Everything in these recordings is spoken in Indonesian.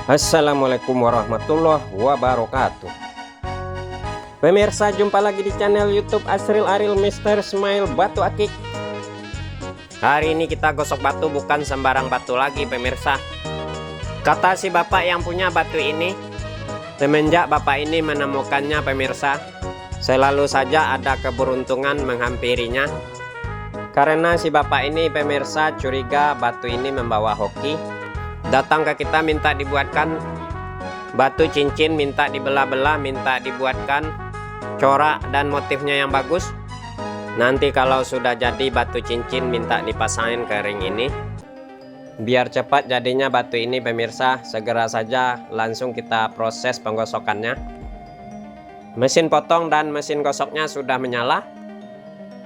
Assalamualaikum warahmatullahi wabarakatuh. Pemirsa, jumpa lagi di channel YouTube Asril Aril Mr. Smile Batu Akik. Hari ini kita gosok batu, bukan sembarang batu lagi pemirsa. Kata si bapak yang punya batu ini, semenjak bapak ini menemukannya pemirsa, selalu saja ada keberuntungan menghampirinya. Karena si bapak ini pemirsa curiga batu ini membawa hoki. Datang ke kita minta dibuatkan batu cincin, minta dibelah-belah, minta dibuatkan corak dan motifnya yang bagus. Nanti kalau sudah jadi batu cincin minta dipasangin ke ring ini. Biar cepat jadinya batu ini pemirsa, segera saja langsung kita proses penggosokannya. Mesin potong dan mesin gosoknya sudah menyala.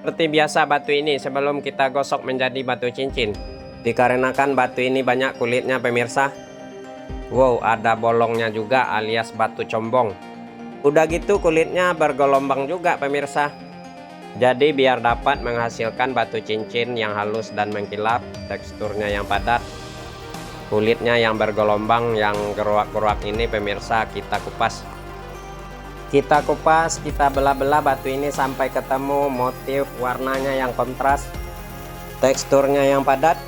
Seperti biasa batu ini sebelum kita gosok menjadi batu cincin, dikarenakan batu ini banyak kulitnya pemirsa. Wow, ada bolongnya juga alias batu combong. Udah gitu kulitnya bergelombang juga pemirsa. Jadi biar dapat menghasilkan batu cincin yang halus dan mengkilap, teksturnya yang padat, kulitnya yang bergelombang, yang geruak-geruak ini pemirsa kita kupas. Kita kupas, kita belah-belah batu ini sampai ketemu motif warnanya yang kontras, teksturnya yang padat.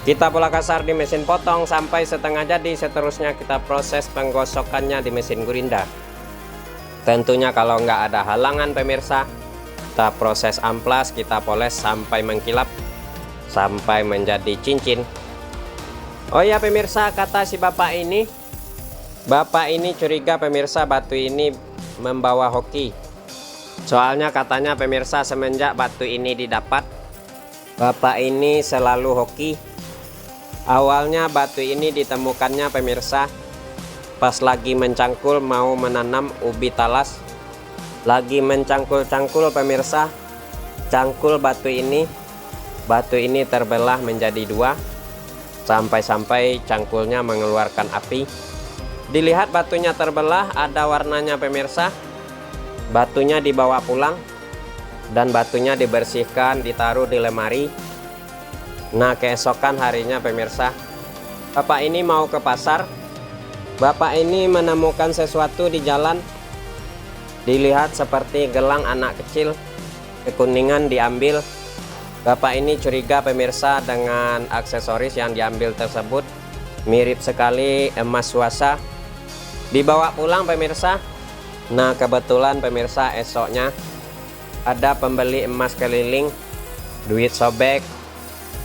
Kita pola kasar di mesin potong sampai setengah jadi. Seterusnya kita proses penggosokannya di mesin gurinda. Tentunya kalau nggak ada halangan pemirsa, kita proses amplas, kita poles sampai mengkilap, sampai menjadi cincin. Oh ya pemirsa, kata si bapak ini curiga pemirsa batu ini membawa hoki. Soalnya katanya pemirsa semenjak batu ini didapat, bapak ini selalu hoki. Awalnya batu ini ditemukannya pemirsa pas lagi mencangkul mau menanam ubi talas. Lagi mencangkul-cangkul pemirsa, cangkul batu ini terbelah menjadi dua, sampai-sampai cangkulnya mengeluarkan api. Dilihat batunya terbelah, ada warnanya pemirsa. Batunya dibawa pulang dan batunya dibersihkan, ditaruh di lemari. Nah, keesokan harinya pemirsa, bapak ini mau ke pasar. Bapak ini menemukan sesuatu di jalan. Dilihat seperti gelang anak kecil, kekuningan diambil. Bapak ini curiga pemirsa dengan aksesoris yang diambil tersebut mirip sekali emas swasta. Dibawa pulang pemirsa. Nah, kebetulan pemirsa esoknya ada pembeli emas keliling, duit sobek,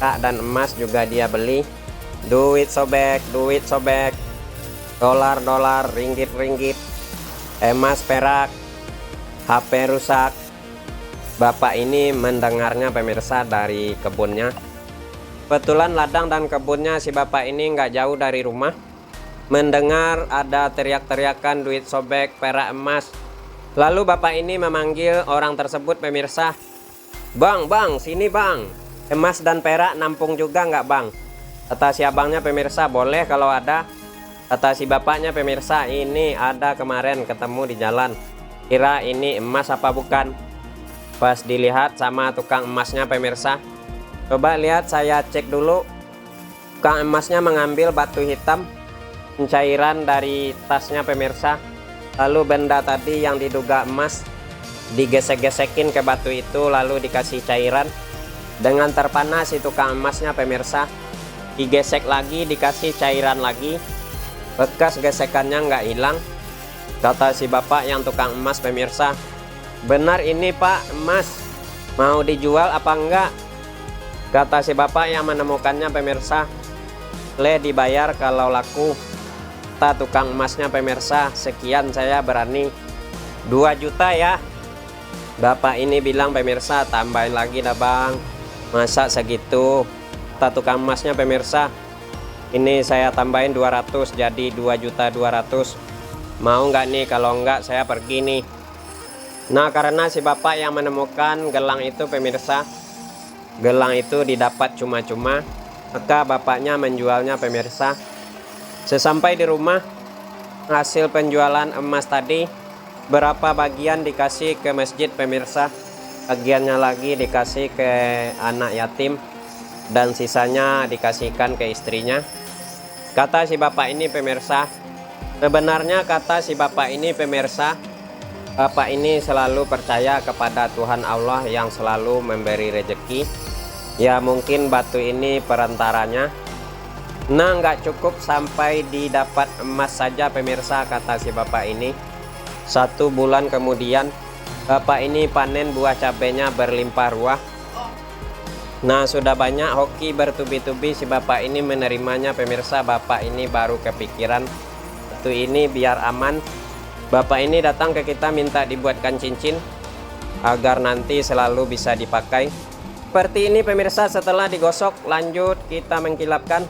dan emas juga dia beli. Duit sobek, dolar, ringgit, emas, perak, HP rusak. Bapak ini mendengarnya pemirsa dari kebunnya. Kebetulan ladang dan kebunnya si bapak ini nggak jauh dari rumah. Mendengar ada teriak-teriakan duit sobek, perak, emas. Lalu bapak ini memanggil orang tersebut pemirsa. Bang, sini bang. Emas dan perak nampung juga nggak bang? Kata si abangnya pemirsa, boleh kalau ada. Kata si bapaknya pemirsa, ini ada kemarin ketemu di jalan. Kira ini emas apa bukan? Pas dilihat sama tukang emasnya pemirsa. Coba lihat, saya cek dulu. Tukang emasnya mengambil batu hitam, cairan dari tasnya pemirsa. Lalu benda tadi yang diduga emas digesek-gesekin ke batu itu, lalu dikasih cairan. Dengan terpana si tukang emasnya pemirsa, digesek lagi, dikasih cairan lagi. Bekas gesekannya nggak hilang. Kata si bapak yang tukang emas pemirsa, benar ini pak emas, mau dijual apa enggak? Kata si bapak yang menemukannya pemirsa, boleh dibayar kalau laku. Kata tukang emasnya pemirsa, sekian saya berani, 2 juta ya. Bapak ini bilang pemirsa, tambahin lagi dah bang, masa segitu? Kata tukang emasnya pemirsa, ini saya tambahin 200 jadi 2.200.000. Mau nggak nih? Kalau enggak saya pergi nih. Nah, karena si bapak yang menemukan gelang itu pemirsa, gelang itu didapat cuma-cuma, maka bapaknya menjualnya pemirsa. Sesampai di rumah, hasil penjualan emas tadi, berapa bagian dikasih ke masjid pemirsa, bagiannya lagi dikasih ke anak yatim, dan sisanya dikasihkan ke istrinya. Kata si bapak ini pemirsa, sebenarnya kata si bapak ini pemirsa, bapak ini selalu percaya kepada Tuhan Allah yang selalu memberi rezeki. Ya mungkin batu ini perantaranya. Nah nggak cukup sampai didapat emas saja pemirsa, kata si bapak ini. 1 bulan kemudian bapak ini panen buah cabenya berlimpah ruah. Nah sudah banyak hoki bertubi-tubi si bapak ini menerimanya pemirsa. Bapak ini baru kepikiran batu ini biar aman. Bapak ini datang ke kita minta dibuatkan cincin agar nanti selalu bisa dipakai. Seperti ini pemirsa, setelah digosok lanjut kita mengkilapkan.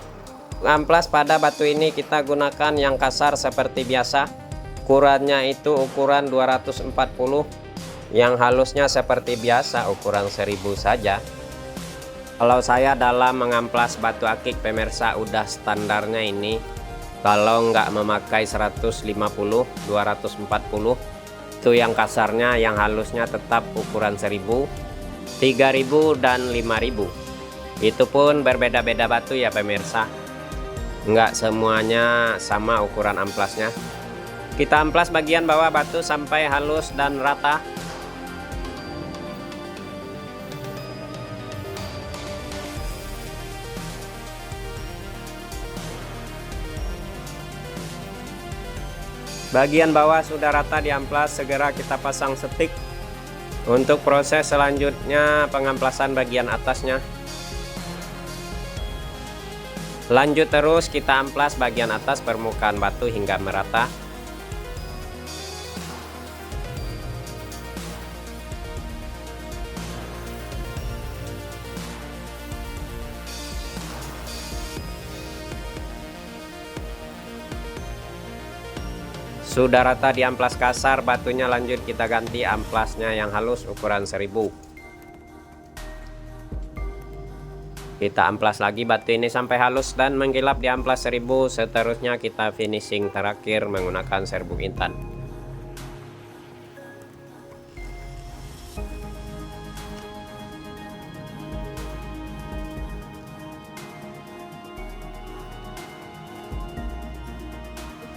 Amplas pada batu ini kita gunakan yang kasar seperti biasa. Ukurannya itu ukuran 240. Yang halusnya seperti biasa ukuran 1000 saja. Kalau saya dalam mengamplas batu akik pemirsa udah standarnya ini. Kalau nggak memakai 150, 240 itu yang kasarnya, yang halusnya tetap ukuran 1000, 3000 dan 5000. Itu pun berbeda-beda batu ya pemirsa, nggak semuanya sama ukuran amplasnya. Kita amplas bagian bawah batu sampai halus dan rata. Bagian bawah sudah rata diamplas, segera kita pasang setik. Untuk proses selanjutnya pengamplasan bagian atasnya. Lanjut terus kita amplas bagian atas permukaan batu hingga merata. Sudah rata di amplas kasar batunya, lanjut kita ganti amplasnya yang halus ukuran 1000. Kita amplas lagi batu ini sampai halus dan mengkilap di amplas 1000. Seterusnya kita finishing terakhir menggunakan serbuk intan.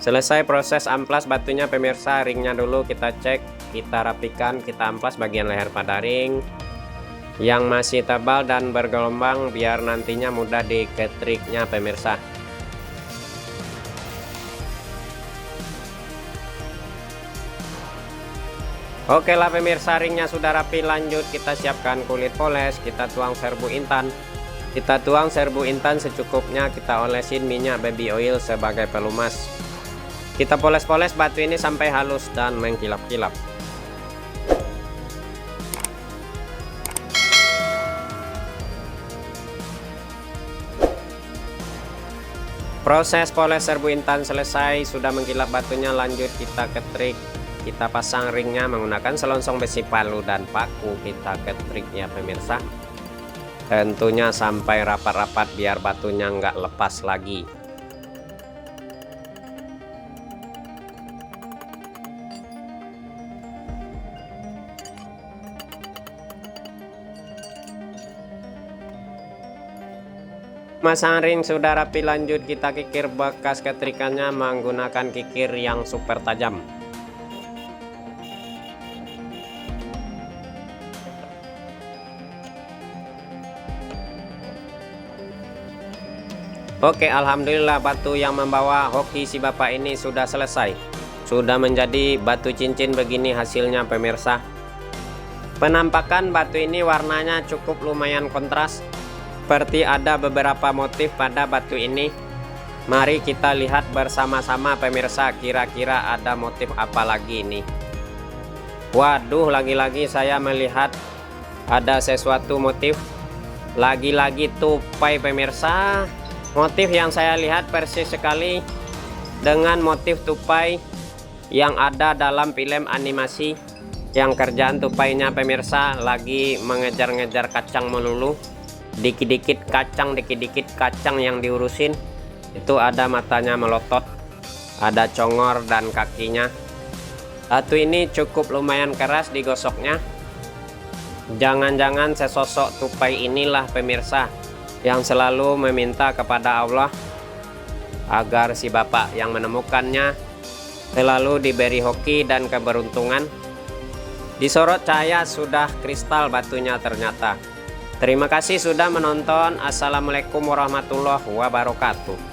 Selesai proses amplas batunya pemirsa, ringnya dulu kita cek, kita rapikan, kita amplas bagian leher pada ring yang masih tebal dan bergelombang biar nantinya mudah diketriknya pemirsa. Oke lah pemirsa, ringnya sudah rapi, lanjut kita siapkan kulit poles, kita tuang serbuk intan. Kita tuang serbuk intan secukupnya, kita olesin minyak baby oil sebagai pelumas. Kita poles-poles batu ini sampai halus dan mengkilap-kilap. Proses poles serbuk intan selesai, sudah mengkilap batunya, lanjut kita ketrik. Kita pasang ringnya menggunakan selongsong besi palu dan paku, kita ketrik ya pemirsa. Tentunya sampai rapat-rapat biar batunya nggak lepas lagi. Masang ring sudah rapi, lanjut kita kikir bekas ketrikannya menggunakan kikir yang super tajam. Oke, alhamdulillah batu yang membawa hoki si bapak ini sudah selesai. Sudah menjadi batu cincin begini hasilnya pemirsa. Penampakan batu ini warnanya cukup lumayan kontras. Seperti ada beberapa motif pada batu ini. Mari kita lihat bersama-sama pemirsa, kira-kira ada motif apa lagi ini. Waduh, lagi-lagi saya melihat ada sesuatu motif. Lagi-lagi tupai pemirsa. Motif yang saya lihat persis sekali dengan motif tupai yang ada dalam film animasi. Yang kerjaan tupainya pemirsa lagi mengejar-ngejar kacang melulu. Dikit-dikit kacang yang diurusin. Itu ada matanya melotot, ada congor dan kakinya. Batu ini cukup lumayan keras digosoknya. Jangan-jangan sesosok tupai inilah pemirsa yang selalu meminta kepada Allah agar si bapak yang menemukannya selalu diberi hoki dan keberuntungan. Disorot cahaya sudah kristal batunya ternyata. Terima kasih sudah menonton. Assalamualaikum warahmatullahi wabarakatuh.